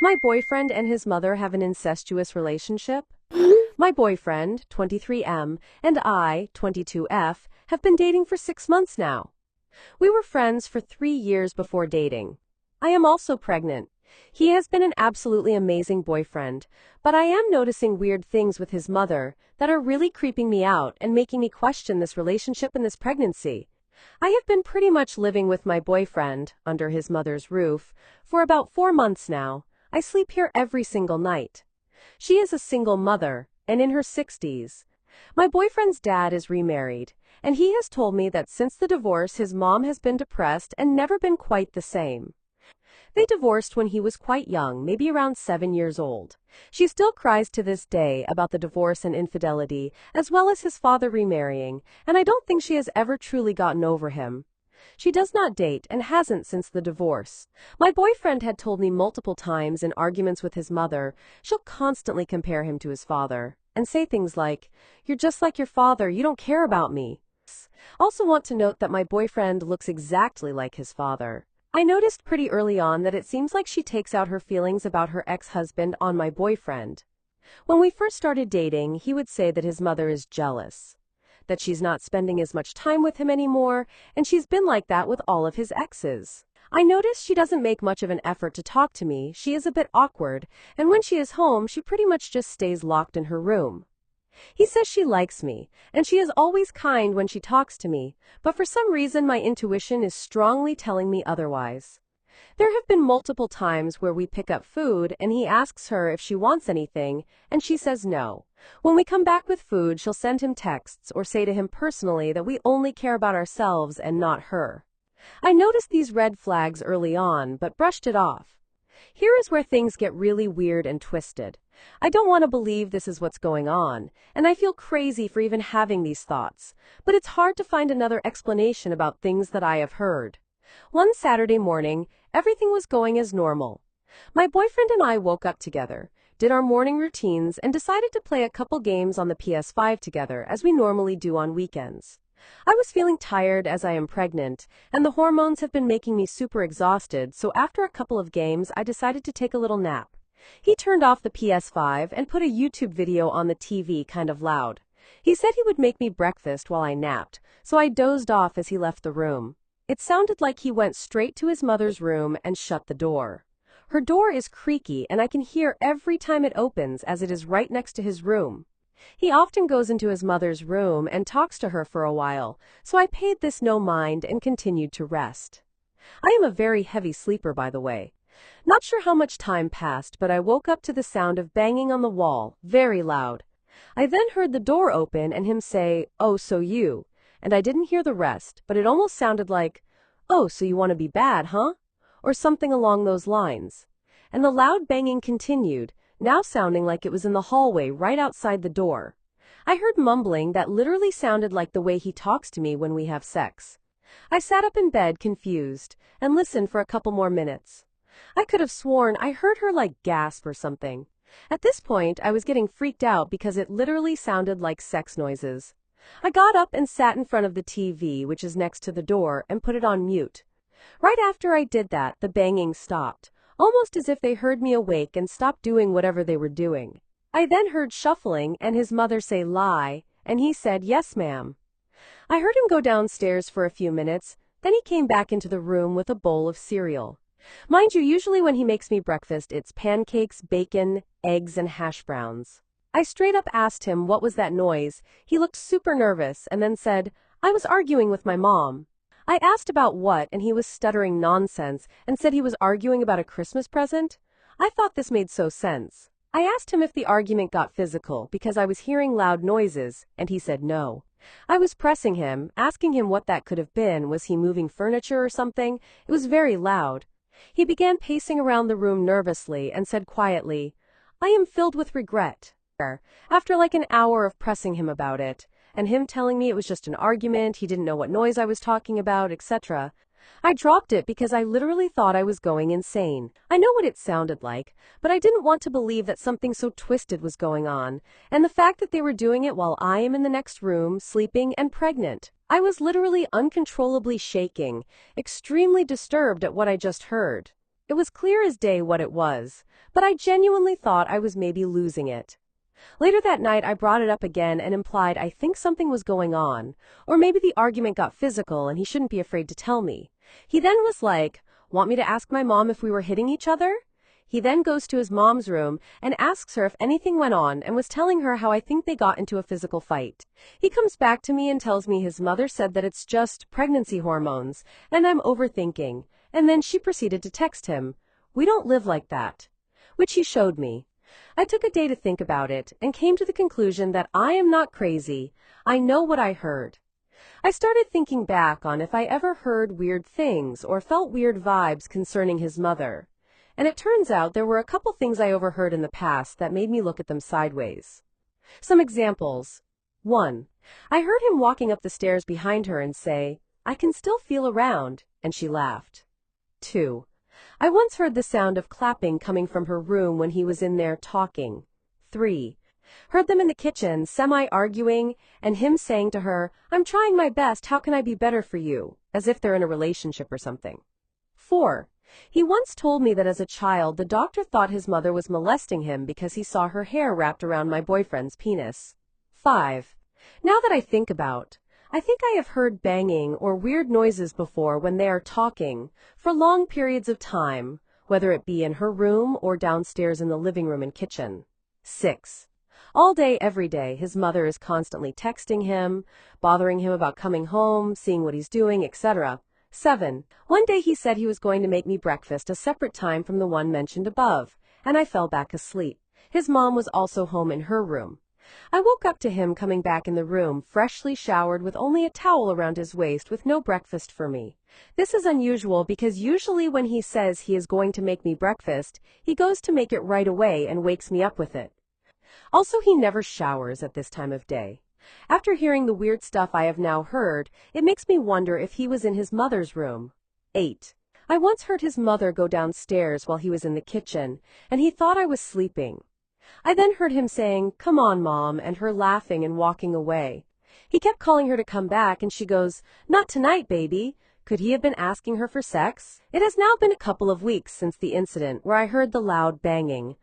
My boyfriend and his mother have an incestuous relationship. My boyfriend, 23M, and I, 22F, have been dating for 6 months now. We were friends for 3 years before dating. I am also pregnant. He has been an absolutely amazing boyfriend, but I am noticing weird things with his mother that are really creeping me out and making me question this relationship and this pregnancy. I have been pretty much living with my boyfriend, under his mother's roof, for about 4 months now. I sleep here every single night. She is a single mother, and in her 60s. My boyfriend's dad is remarried, and he has told me that since the divorce his mom has been depressed and never been quite the same. They divorced when he was quite young, maybe around 7 years old. She still cries to this day about the divorce and infidelity, as well as his father remarrying, and I don't think she has ever truly gotten over him. She does not date and hasn't since the divorce. My boyfriend had told me multiple times in arguments with his mother, she'll constantly compare him to his father, and say things like, "You're just like your father, you don't care about me." Also want to note that my boyfriend looks exactly like his father. I noticed pretty early on that it seems like she takes out her feelings about her ex-husband on my boyfriend. When we first started dating, he would say that his mother is jealous, that she's not spending as much time with him anymore, and she's been like that with all of his exes. I notice she doesn't make much of an effort to talk to me, she is a bit awkward, and when she is home, she pretty much just stays locked in her room. He says she likes me, and she is always kind when she talks to me, but for some reason my intuition is strongly telling me otherwise. There have been multiple times where we pick up food and he asks her if she wants anything, and she says no. When we come back with food, she'll send him texts or say to him personally that we only care about ourselves and not her. I noticed these red flags early on, but brushed it off. Here is where things get really weird and twisted. I don't want to believe this is what's going on, and I feel crazy for even having these thoughts, but it's hard to find another explanation about things that I have heard. One Saturday morning, everything was going as normal. My boyfriend and I woke up together, did our morning routines, and decided to play a couple games on the PS5 together, as we normally do on weekends. I was feeling tired as I am pregnant, and the hormones have been making me super exhausted, so after a couple of games, I decided to take a little nap. He turned off the PS5 and put a YouTube video on the TV kind of loud. He said he would make me breakfast while I napped, so I dozed off as he left the room. It sounded like he went straight to his mother's room and shut the door. Her door is creaky and I can hear every time it opens as it is right next to his room. He often goes into his mother's room and talks to her for a while, so I paid this no mind and continued to rest. I am a very heavy sleeper, by the way. Not sure how much time passed, but I woke up to the sound of banging on the wall, very loud. I then heard the door open and him say, "Oh, so you," and I didn't hear the rest, but it almost sounded like, "Oh, so you want to be bad, huh?" or something along those lines. And the loud banging continued, now sounding like it was in the hallway right outside the door. I heard mumbling that literally sounded like the way he talks to me when we have sex. I sat up in bed confused and listened for a couple more minutes. I could have sworn I heard her like gasp or something. At this point, I was getting freaked out because it literally sounded like sex noises. I got up and sat in front of the TV, which is next to the door, and put it on mute. Right after I did that, the banging stopped, almost as if they heard me awake and stopped doing whatever they were doing. I then heard shuffling and his mother say lie, and he said, "Yes, ma'am." I heard him go downstairs for a few minutes, then he came back into the room with a bowl of cereal. Mind you, usually when he makes me breakfast, it's pancakes, bacon, eggs, and hash browns. I straight up asked him what was that noise. He looked super nervous and then said, "I was arguing with my mom." I asked about what, and he was stuttering nonsense and said he was arguing about a Christmas present. I thought this made so sense. I asked him if the argument got physical because I was hearing loud noises, and he said no. I was pressing him, asking him what that could have been. Was he moving furniture or something? It was very loud. He began pacing around the room nervously and said quietly, "I am filled with regret." After like an hour of pressing him about it, and him telling me it was just an argument, he didn't know what noise I was talking about, etc., I dropped it because I literally thought I was going insane. I know what it sounded like, but I didn't want to believe that something so twisted was going on, and the fact that they were doing it while I am in the next room, sleeping and pregnant. I was literally uncontrollably shaking, extremely disturbed at what I just heard. It was clear as day what it was, but I genuinely thought I was maybe losing it. Later that night, I brought it up again and implied I think something was going on, or maybe the argument got physical and he shouldn't be afraid to tell me. He then was like, "Want me to ask my mom if we were hitting each other?" He then goes to his mom's room and asks her if anything went on and was telling her how I think they got into a physical fight. He comes back to me and tells me his mother said that it's just pregnancy hormones and I'm overthinking, and then she proceeded to text him, "We don't live like that," which he showed me. I took a day to think about it and came to the conclusion that I am not crazy. I know what I heard. I started thinking back on if I ever heard weird things or felt weird vibes concerning his mother. And it turns out there were a couple things I overheard in the past that made me look at them sideways. Some examples. 1. I heard him walking up the stairs behind her and say, "I can still feel around," and she laughed. 2. I once heard the sound of clapping coming from her room when he was in there talking. 3. Heard them in the kitchen, semi-arguing, and him saying to her, "I'm trying my best, how can I be better for you?" as if they're in a relationship or something. 4. He once told me that as a child, the doctor thought his mother was molesting him because he saw her hair wrapped around my boyfriend's penis. 5. Now that I think I think I have heard banging or weird noises before when they are talking, for long periods of time, whether it be in her room or downstairs in the living room and kitchen. 6. All day, every day, his mother is constantly texting him, bothering him about coming home, seeing what he's doing, etc. 7. One day he said he was going to make me breakfast a separate time from the one mentioned above, and I fell back asleep. His mom was also home in her room. I woke up to him coming back in the room, freshly showered with only a towel around his waist with no breakfast for me. This is unusual because usually when he says he is going to make me breakfast, he goes to make it right away and wakes me up with it. Also, he never showers at this time of day. After hearing the weird stuff I have now heard, it makes me wonder if he was in his mother's room. 8. I once heard his mother go downstairs while he was in the kitchen, and he thought I was sleeping. I then heard him saying, "Come on, Mom," and her laughing and walking away. He kept calling her to come back, and she goes, "Not tonight, baby." Could he have been asking her for sex? It has now been a couple of weeks since the incident where I heard the loud banging.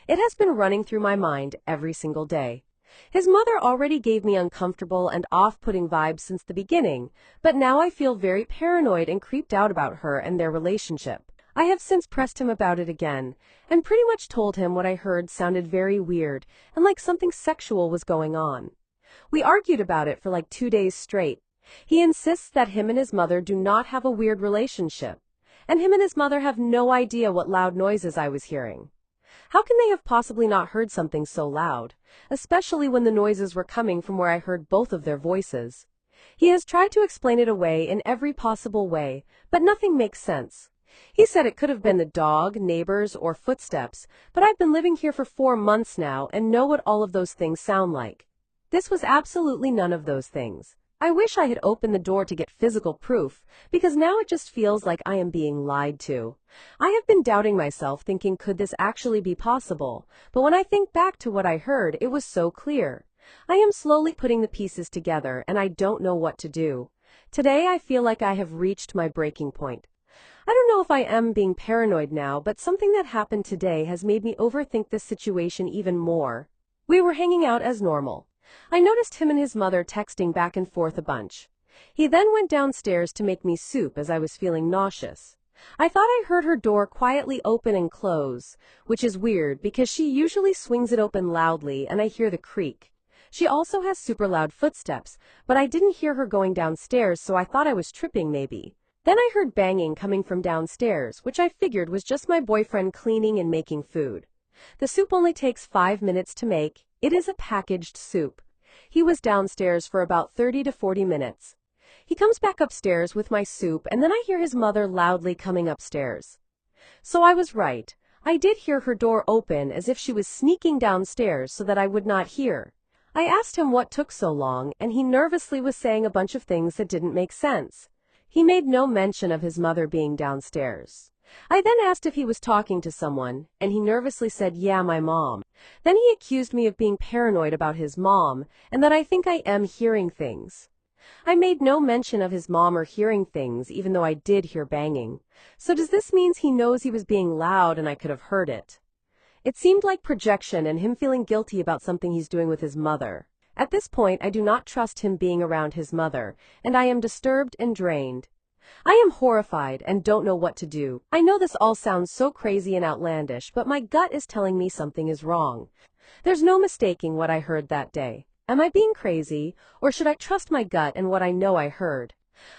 It has been running through my mind every single day. His mother already gave me uncomfortable and off-putting vibes since the beginning, but now I feel very paranoid and creeped out about her and their relationship. I have since pressed him about it again, and pretty much told him what I heard sounded very weird and like something sexual was going on. We argued about it for like 2 days straight. He insists that him and his mother do not have a weird relationship, and him and his mother have no idea what loud noises I was hearing. How can they have possibly not heard something so loud, especially when the noises were coming from where I heard both of their voices? He has tried to explain it away in every possible way, but nothing makes sense. He said it could have been the dog, neighbors, or footsteps, but I've been living here for 4 months now and know what all of those things sound like. This was absolutely none of those things. I wish I had opened the door to get physical proof, because now it just feels like I am being lied to. I have been doubting myself, thinking could this actually be possible, but when I think back to what I heard, it was so clear. I am slowly putting the pieces together, and I don't know what to do. Today I feel like I have reached my breaking point. I don't know if I am being paranoid now, but something that happened today has made me overthink this situation even more. We were hanging out as normal. I noticed him and his mother texting back and forth a bunch. He then went downstairs to make me soup as I was feeling nauseous. I thought I heard her door quietly open and close, which is weird because she usually swings it open loudly and I hear the creak. She also has super loud footsteps, but I didn't hear her going downstairs, so I thought I was tripping maybe. Then I heard banging coming from downstairs, which I figured was just my boyfriend cleaning and making food. The soup only takes 5 minutes to make. It is a packaged soup. He was downstairs for about 30 to 40 minutes. He comes back upstairs with my soup, and then I hear his mother loudly coming upstairs. So I was right. I did hear her door open as if she was sneaking downstairs so that I would not hear. I asked him what took so long, and he nervously was saying a bunch of things that didn't make sense. He made no mention of his mother being downstairs. I then asked if he was talking to someone, and he nervously said, "Yeah, my mom." Then he accused me of being paranoid about his mom, and that I think I am hearing things. I made no mention of his mom or hearing things, even though I did hear banging. So does this mean he knows he was being loud and I could have heard it? It seemed like projection and him feeling guilty about something he's doing with his mother. At this point, I do not trust him being around his mother, and I am disturbed and drained. I am horrified and don't know what to do. I know this all sounds so crazy and outlandish, but my gut is telling me something is wrong. There's no mistaking what I heard that day. Am I being crazy, or should I trust my gut and what I know I heard?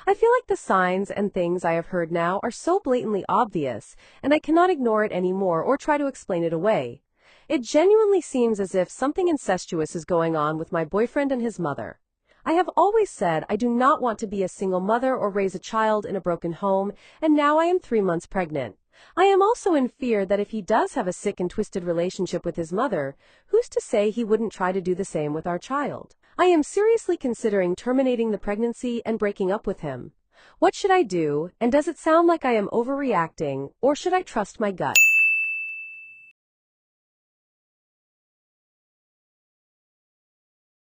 I feel like the signs and things I have heard now are so blatantly obvious, and I cannot ignore it anymore or try to explain it away. It genuinely seems as if something incestuous is going on with my boyfriend and his mother. I have always said I do not want to be a single mother or raise a child in a broken home, and now I am 3 months pregnant. I am also in fear that if he does have a sick and twisted relationship with his mother, who's to say he wouldn't try to do the same with our child? I am seriously considering terminating the pregnancy and breaking up with him. What should I do, and does it sound like I am overreacting, or should I trust my gut?